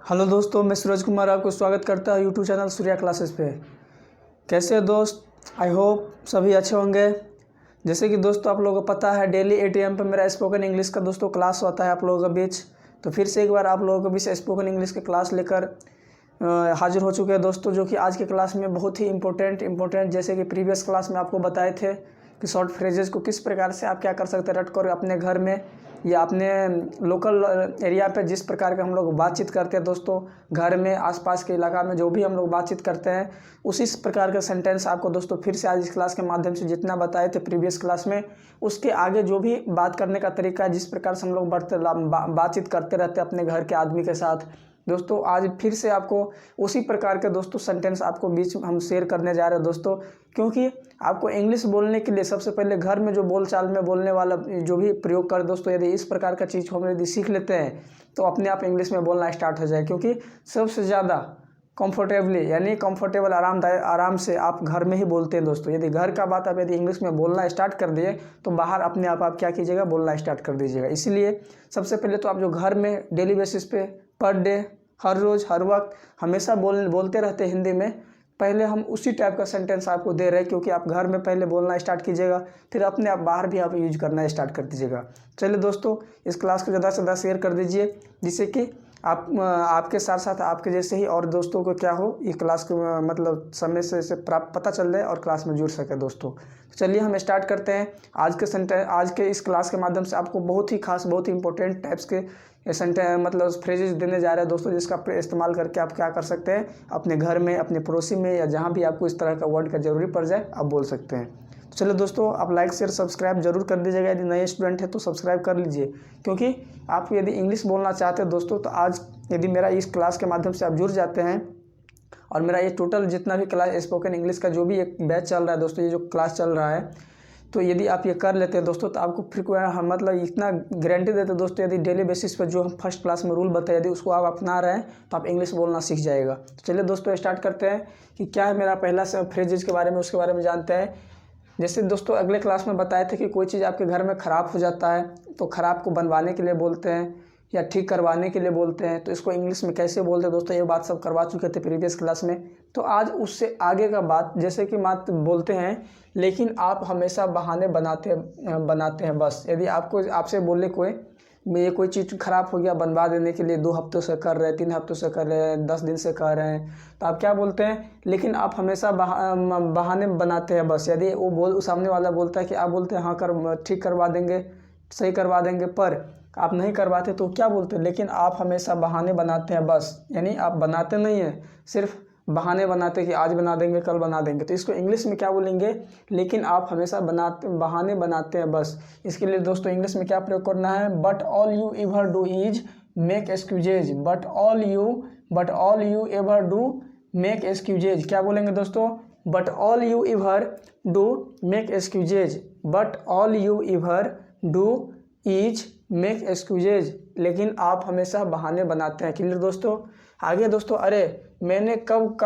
Hello दोस्तों, मैं सूरज कुमार आपको स्वागत करता हूँ यूट्यूब चैनल सूर्या क्लासेस पे। कैसे हो दोस्त? आई होप सभी अच्छे होंगे। जैसे कि दोस्तों आप लोगों को पता है, डेली 8 AM पे मेरा स्पोकन इंग्लिश का दोस्तों क्लास होता है आप लोगों के बीच। तो फिर से एक बार आप लोगों के बीच स्पोकन इंग्लिश के क्लास लेकर हाजिर हो चुके हैं दोस्तों, जो कि आज के क्लास में बहुत ही इम्पोर्टेंट जैसे कि प्रीवियस क्लास में आपको बताए थे कि शॉर्ट फ्रेजेस को किस प्रकार से आप क्या कर सकते हैं रट कर अपने घर में या अपने लोकल एरिया पे जिस प्रकार का हम लोग बातचीत करते हैं दोस्तों, घर में आसपास के इलाका में जो भी हम लोग बातचीत करते हैं उसी प्रकार का सेंटेंस आपको दोस्तों फिर से आज इस क्लास के माध्यम से जितना बताए थे प्रीवियस क्लास में, उसके आगे जो भी बात करने का तरीका है, जिस प्रकार से हम लोग बातचीत करते रहते हैं अपने घर के आदमी के साथ दोस्तों, आज फिर से आपको उसी प्रकार के दोस्तों सेंटेंस आपको बीच हम शेयर करने जा रहे हैं दोस्तों। क्योंकि आपको इंग्लिश बोलने के लिए सबसे पहले घर में जो बोलचाल में बोलने वाला जो भी प्रयोग कर दोस्तों, यदि इस प्रकार का चीज़ हम यदि सीख लेते हैं तो अपने आप इंग्लिश में बोलना स्टार्ट हो जाए। क्योंकि सबसे ज़्यादा कंफर्टेबली यानी कंफर्टेबल आराम से आप घर में ही बोलते हैं दोस्तों। यदि घर का बात आप यदि इंग्लिश में बोलना स्टार्ट कर दिए तो बाहर अपने आप क्या कीजिएगा, बोलना स्टार्ट कर दीजिएगा। इसीलिए सबसे पहले तो आप जो घर में डेली बेसिस पे पर डे हर रोज़ हर वक्त हमेशा बोलते रहते हैं हिंदी में, पहले हम उसी टाइप का सेंटेंस आपको दे रहे हैं। क्योंकि आप घर में पहले बोलना स्टार्ट कीजिएगा, फिर अपने आप बाहर भी आप यूज करना स्टार्ट कर दीजिएगा। चलिए दोस्तों, इस क्लास को ज़्यादा से ज़्यादा शेयर कर दीजिए, जिससे कि आपके साथ साथ आपके जैसे ही और दोस्तों को क्या हो, ये क्लास को मतलब समय से प्राप्त पता चल जाए और क्लास में जुड़ सके दोस्तों। चलिए हम स्टार्ट करते हैं आज के इस क्लास के माध्यम से आपको बहुत ही खास बहुत ही इंपॉर्टेंट टाइप्स के मतलब फ्रेजेस देने जा रहे हैं दोस्तों, जिसका इस्तेमाल करके आप क्या कर सकते हैं, अपने घर में, अपने पड़ोसी में या जहाँ भी आपको इस तरह का वर्ड का जरूरी पड़ जाए आप बोल सकते हैं। तो चलो दोस्तों, आप लाइक शेयर सब्सक्राइब जरूर कर दीजिएगा। यदि नए स्टूडेंट है तो सब्सक्राइब कर लीजिए, क्योंकि आप यदि इंग्लिश बोलना चाहते हैं दोस्तों तो आज यदि मेरा इस क्लास के माध्यम से आप जुड़ जाते हैं और मेरा ये टोटल जितना भी क्लास स्पोकन इंग्लिश का जो भी एक बैच चल रहा है दोस्तों, ये जो क्लास चल रहा है, तो यदि आप ये कर लेते हैं दोस्तों तो आपको फिर हम मतलब इतना गारंटी देते हैं दोस्तों, यदि डेली बेसिस पर जो हम फर्स्ट क्लास में रूल बताए यदि उसको आप अपना रहे हैं तो आप इंग्लिश बोलना सीख जाएगा। तो चलिए दोस्तों स्टार्ट करते हैं कि क्या है मेरा पहला फ्रेजेज के बारे में, उसके बारे में जानते हैं। जैसे दोस्तों अगले क्लास में बताए थे कि कोई चीज़ आपके घर में ख़राब हो जाता है तो ख़राब को बनवाने के लिए बोलते हैं या ठीक करवाने के लिए बोलते हैं, तो इसको इंग्लिश में कैसे बोलते हैं दोस्तों, ये बात सब करवा चुके थे प्रीवियस क्लास में। तो आज उससे आगे का बात, जैसे कि बात बोलते हैं लेकिन आप हमेशा बहाने बनाते हैं बस। यदि आपसे बोले ये कोई चीज़ ख़राब हो गया, बनवा देने के लिए 2 हफ्तों से कर रहे हैं, 3 हफ्तों से कर रहे हैं, 10 दिन से कर रहे हैं, तो आप क्या बोलते हैं, लेकिन आप हमेशा बहाने बनाते हैं बस। यदि वो सामने वाला बोलता है कि आप बोलते हैं हाँ ठीक करवा देंगे, सही करवा देंगे, पर आप नहीं करवाते तो क्या बोलते हैं, लेकिन आप हमेशा बहाने बनाते हैं बस। यानी आप बनाते नहीं हैं, सिर्फ बहाने बनाते कि आज बना देंगे, कल बना देंगे। तो इसको इंग्लिश में क्या बोलेंगे, लेकिन आप हमेशा बहाने बनाते हैं बस। इसके लिए दोस्तों इंग्लिश में क्या प्रयोग करना है, but all you ever do is make excuses. But all you ever do make excuses. क्या बोलेंगे दोस्तों, but all you ever do make excuses. But all you ever do is make excuses, लेकिन आप हमेशा बहाने बनाते हैं। क्लियर दोस्तों? आगे दोस्तों, अरे मैंने कब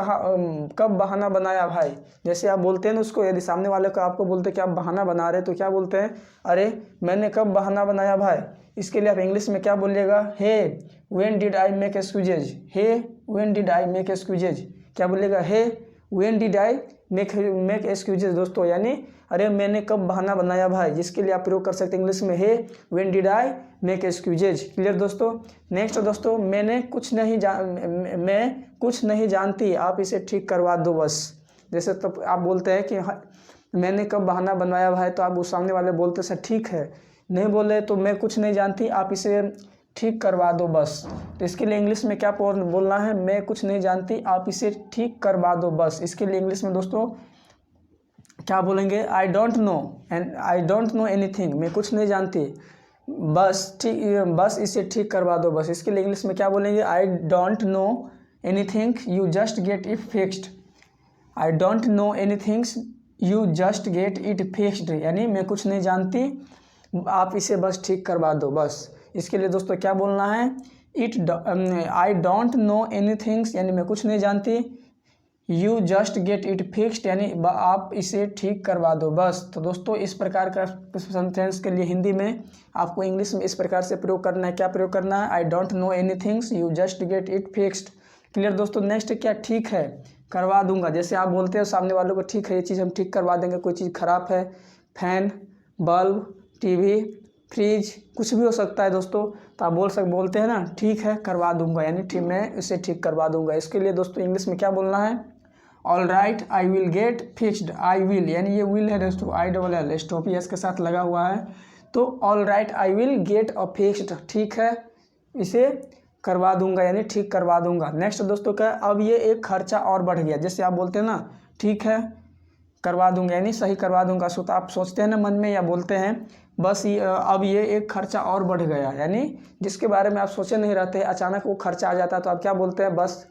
बहाना बनाया भाई। जैसे आप बोलते हैं ना उसको, यदि सामने वाले को आपको बोलते हैं कि आप बहाना बना रहे हैं तो क्या बोलते हैं, अरे मैंने कब बहाना बनाया भाई। इसके लिए आप इंग्लिश में क्या बोलिएगा, hey when did I make excuses. Hey when did I make excuses. क्या बोलिएगा, hey when did I make excuses दोस्तों, यानी अरे मैंने कब बहाना बनाया भाई, जिसके लिए आप प्रयोग कर सकते हैं इंग्लिश में hey when did I make excuses. Clear दोस्तों? नेक्स्ट दोस्तों, मैं कुछ नहीं जानती, आप इसे ठीक करवा दो बस। जैसे तो आप बोलते हैं कि मैंने कब बहाना बनवाया भाई, तो आप उस सामने वाले बोलते सर ठीक है, नहीं बोले तो मैं कुछ नहीं जानती, आप इसे ठीक करवा दो बस। तो इसके लिए इंग्लिश में क्या बोलना है, मैं कुछ नहीं जानती, आप इसे ठीक करवा दो बस। इसके लिए इंग्लिश में दोस्तों क्या बोलेंगे, आई डोंट नो एनीथिंग। मैं कुछ नहीं जानती, बस इसे ठीक करवा दो बस। इसके लिए इंग्लिश में क्या बोलेंगे, आई don't know anything, you just get it fixed. I don't know anything, you just get it fixed, यानी मैं कुछ नहीं जानती, आप इसे बस ठीक करवा दो बस। इसके लिए दोस्तों क्या बोलना है, आई डोंट नो एनीथिंग, यानी मैं कुछ नहीं जानती, you just get it fixed यानी आप इसे ठीक करवा दो बस। तो दोस्तों इस प्रकार का सेंटेंस के लिए हिंदी में आपको इंग्लिश में इस प्रकार से प्रयोग करना है। क्या प्रयोग करना है? I don't know anythings, you just get it fixed. Clear दोस्तों। नेक्स्ट क्या? ठीक है, करवा दूंगा। जैसे आप बोलते हो सामने वालों को, ठीक है ये चीज़ हम ठीक करवा देंगे। कोई चीज़ ख़राब है, फैन, बल्ब, टीवी, फ्रिज, कुछ भी हो सकता है दोस्तों, तो आप बोलते हैं ना ठीक है करवा दूंगा, यानी ठीक मैं इसे ठीक करवा दूंगा। इसके लिए दोस्तों इंग्लिश में क्या बोलना है? All right I will get fixed. I will यानी ये विल है दोस्तों, ILL स्टॉप एस के साथ लगा हुआ है। तो all right I will get a fixed, ठीक है इसे करवा दूंगा यानी ठीक करवा दूंगा। नेक्स्ट दोस्तों क्या? अब ये एक खर्चा और बढ़ गया। जैसे आप बोलते हैं ना ठीक है करवा दूंगा यानी सही करवा दूंगा, सो तो आप सोचते हैं ना मन में या बोलते हैं बस ये अब ये एक खर्चा और बढ़ गया, यानी जिसके बारे में आप सोचे नहीं रहते, अचानक वो खर्चा आ जाता है तो आप क्या बोलते हैं? बस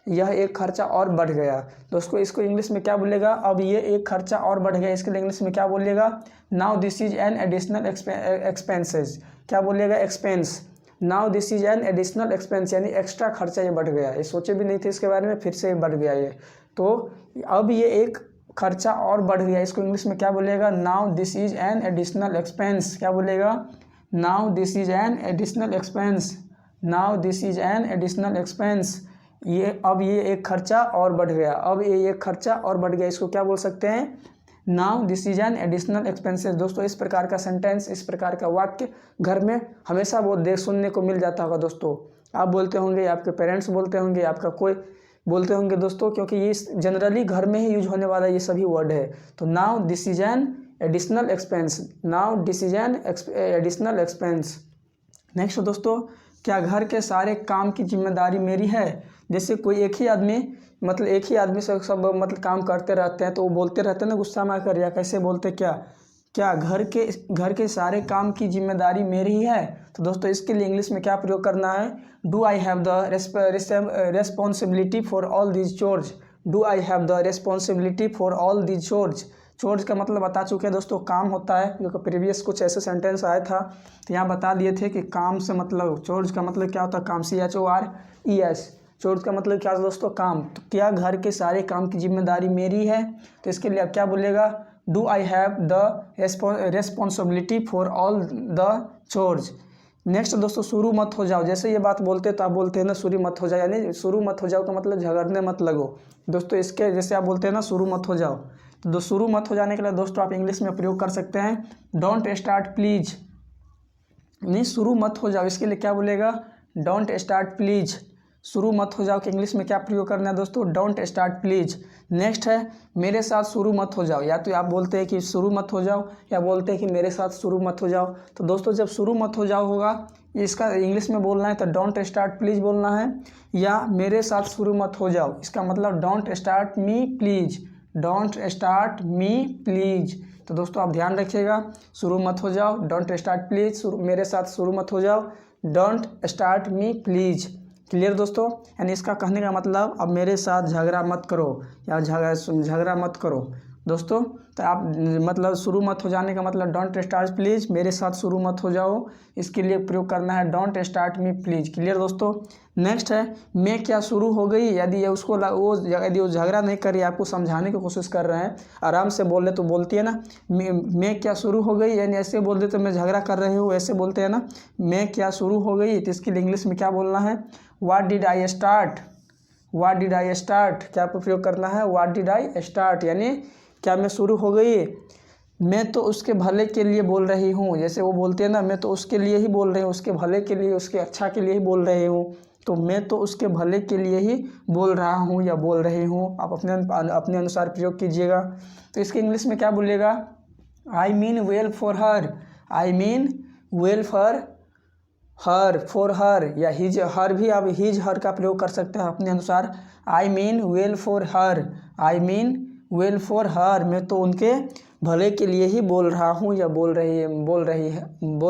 यह एक खर्चा और बढ़ गया। दोस्तों इसको इंग्लिश में क्या बोलेगा? अब ये एक खर्चा और बढ़ गया, इसके लिए इंग्लिश में क्या बोलिएगा? Now this is an additional expenses. क्या बोलिएगा? Expense. Now this is an additional expense यानी एक्स्ट्रा खर्चा ये बढ़ गया। ये सोचे भी नहीं थे इसके बारे में, फिर से बढ़ गया ये। तो अब ये एक खर्चा और बढ़ गया, इसको इंग्लिश में क्या बोलिएगा? Now this is an additional expense. क्या बोलिएगा? Now this is an additional expense. Now this is an additional expense. ये अब ये एक खर्चा और बढ़ गया, अब ये एक खर्चा और बढ़ गया, इसको क्या बोल सकते हैं? Now this is an additional expenses. दोस्तों इस प्रकार का सेंटेंस, इस प्रकार का वाक्य घर में हमेशा वो सुनने को मिल जाता होगा दोस्तों। आप बोलते होंगे, आपके पेरेंट्स बोलते होंगे, आपका कोई बोलते होंगे दोस्तों, क्योंकि ये जनरली घर में ही यूज होने वाला ये सभी वर्ड है। तो now this is an additional expense, now this is an additional expense. Next दोस्तों, क्या घर के सारे काम की जिम्मेदारी मेरी है? जैसे कोई एक ही आदमी से सब काम करते रहते हैं तो वो बोलते रहते हैं ना गुस्सा में आकर, या कैसे बोलते क्या घर के सारे काम की जिम्मेदारी मेरी ही है? तो दोस्तों इसके लिए इंग्लिश में क्या प्रयोग करना है? Do I have the responsibility for all these chores. Do I have the responsibility for all these chores. Chores का मतलब बता चुके हैं दोस्तों, काम होता है, क्योंकि प्रीवियस कुछ ऐसे सेंटेंस आया था तो यहाँ बता दिए थे कि काम से मतलब, चोर्स का मतलब क्या होता है? काम, CHORES। चोर्स का मतलब क्या दोस्तों? काम। तो क्या घर के सारे काम की जिम्मेदारी मेरी है? तो इसके लिए आप क्या बोलेगा? Do I have the responsibility for all the chores. Next दोस्तों, शुरू मत हो जाओ। जैसे ये बात बोलते तो आप बोलते हैं ना शुरू मत हो जाओ, यानी शुरू मत हो जाओ का मतलब झगड़ने मत लगो। दोस्तों इसके जैसे आप बोलते हैं ना शुरू मत हो जाओ, तो शुरू मत हो जाने के लिए दोस्तों आप इंग्लिश में प्रयोग कर सकते हैं डोंट स्टार्ट प्लीज। नहीं, शुरू मत हो जाओ, इसके लिए क्या बोलेगा? Don't start please. शुरू मत हो जाओ कि इंग्लिश में क्या प्रयोग करना है दोस्तों? Don't start please. नेक्स्ट है मेरे साथ शुरू मत हो जाओ। या तो आप बोलते हैं कि शुरू मत हो जाओ, या बोलते हैं कि मेरे साथ शुरू मत हो जाओ। तो दोस्तों जब शुरू मत हो जाओ होगा, इसका इंग्लिश में बोलना है तो डोंट स्टार्ट प्लीज बोलना है, या मेरे साथ शुरू मत हो जाओ, इसका मतलब don't start me please. Don't start me please. तो दोस्तों आप ध्यान रखिएगा, शुरू मत हो जाओ, डोंट स्टार्ट प्लीज, मेरे साथ शुरू मत हो जाओ, don't start me please. Clear दोस्तों? यानी इसका कहने का मतलब अब मेरे साथ झगड़ा मत करो, या झगड़ा मत करो दोस्तों। तो आप मतलब शुरू मत हो जाने का मतलब डोंट स्टार्ट प्लीज, मेरे साथ शुरू मत हो जाओ, इसके लिए प्रयोग करना है don't start me please. Clear दोस्तों? नेक्स्ट है मैं क्या शुरू हो गई। यदि वो झगड़ा नहीं कर रही, आपको समझाने की कोशिश कर रहे हैं, आराम से बोल रहे तो बोलती है ना मैं क्या शुरू हो गई, यानी ऐसे बोल दे तो मैं झगड़ा कर रही हूँ, ऐसे बोलते हैं ना मैं क्या शुरू हो गई। तो इसके लिए इंग्लिश में क्या बोलना है? What did I start. What did I start, क्या प्रयोग करना है? व्हाट डिड आई स्टार्ट, यानी क्या मैं शुरू हो गई। मैं तो उसके भले के लिए बोल रही हूँ, जैसे वो बोलते हैं ना मैं तो उसके लिए ही बोल रही हूँ, उसके भले के लिए, उसके अच्छा के लिए ही बोल रही हूँ। तो मैं तो उसके भले के लिए ही बोल रहा हूँ या बोल रही हूँ। आप अपने अनुसार प्रयोग कीजिएगा। तो इसके इंग्लिश में क्या बोलिएगा? I mean well for her. I mean well for her, या हिज हर भी आप हिज हर का प्रयोग कर सकते हैं अपने अनुसार। I mean well for her. I mean well for her, मैं तो उनके भले के लिए ही बोल रहा हूँ या बोल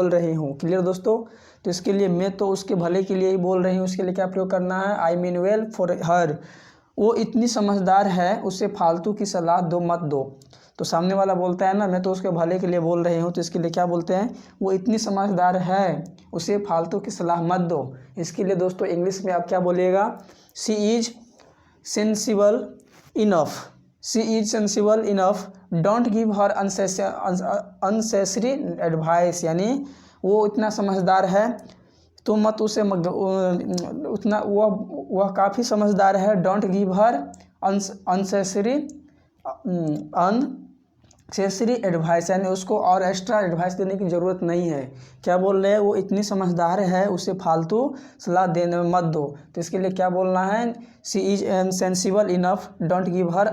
रही हूँ। क्लियर दोस्तों? तो इसके लिए मैं तो उसके भले के लिए ही बोल रही हूँ, उसके लिए क्या प्रयोग करना है? I mean well for her. वो इतनी समझदार है, उसे फालतू की सलाह मत दो। तो सामने वाला बोलता है ना मैं तो उसके भले के लिए बोल रही हूँ, तो इसके लिए क्या बोलते हैं? वो इतनी समझदार है, उसे फालतू की सलाह मत दो। इसके लिए दोस्तों इंग्लिश में आप क्या बोलिएगा? She is sensible enough, she is sensible enough, don't give her unnecessary advice, यानी वो इतना समझदार है तो मत उसे उतना वह काफ़ी समझदार है। Don't give her unnecessary unnecessary advice, यानी उसको और एक्स्ट्रा एडवाइस देने की ज़रूरत नहीं है। क्या बोल रहे हैं, वो इतनी समझदार है, उसे फालतू सलाह देने में मत दो। तो इसके लिए क्या बोलना है, she is sensible enough, don't give her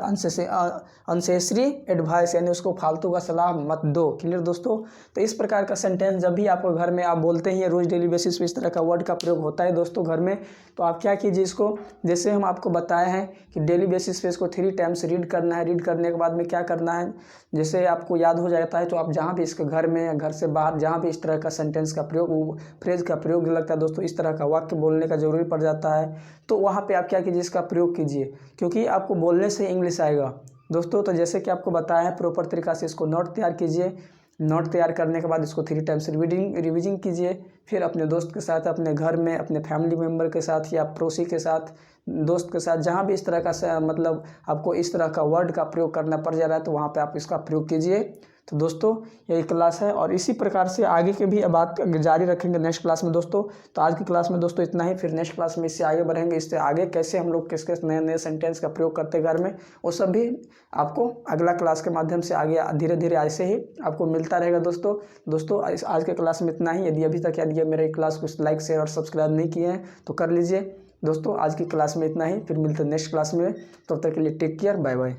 unnecessary advice, यानी उसको फालतू का सलाह मत दो। क्लियर दोस्तों। तो इस प्रकार का सेंटेंस जब भी आपको घर में आप बोलते हैं, रोज़ डेली बेसिस पे इस तरह का वर्ड का प्रयोग होता है दोस्तों घर में, तो आप क्या कीजिए, इसको जैसे हम आपको बताए हैं कि डेली बेसिस पे इसको 3 टाइम्स रीड करना है। रीड करने के बाद में क्या करना है, जैसे आपको याद हो जाता है तो आप जहाँ भी इसके घर में या घर से बाहर जहाँ भी इस तरह का सेंटेंस का प्रयोग, फ्रेज का प्रयोग लगता है दोस्तों, इस तरह का वाक्य बोलने का जरूरी पड़ जाता है, तो वहाँ पे आप क्या कीजिए, इसका प्रयोग कीजिए, क्योंकि आपको बोलने से इंग्लिश आएगा दोस्तों। तो जैसे कि आपको बताया है, प्रॉपर तरीक़ा से इसको नोट तैयार कीजिए। नोट तैयार करने के बाद इसको 3 टाइम्स रिविजन कीजिए। फिर अपने दोस्त के साथ, अपने घर में, अपने फैमिली मेम्बर के साथ या पड़ोसी के साथ, दोस्त के साथ, जहाँ भी इस तरह का मतलब आपको इस तरह का वर्ड का प्रयोग करना पड़ जा रहा है, तो वहाँ पे आप इसका प्रयोग कीजिए। तो दोस्तों यही क्लास है और इसी प्रकार से आगे के भी बात जारी रखेंगे नेक्स्ट क्लास में दोस्तों। तो आज की क्लास में दोस्तों इतना ही, फिर नेक्स्ट क्लास में इससे आगे बढ़ेंगे, इससे आगे कैसे हम लोग किस किस नए नए सेंटेंस का प्रयोग करते घर में, वो सब भी आपको अगला क्लास के माध्यम से आगे धीरे धीरे ऐसे ही आपको मिलता रहेगा दोस्तों आज के क्लास में इतना ही। यदि अभी तक यदि मेरे क्लास को लाइक शेयर और सब्सक्राइब नहीं किए हैं तो कर लीजिए दोस्तों। आज की क्लास में इतना ही, फिर मिलते हैं नेक्स्ट क्लास में, तब तक के लिए टेक केयर, बाय बाय।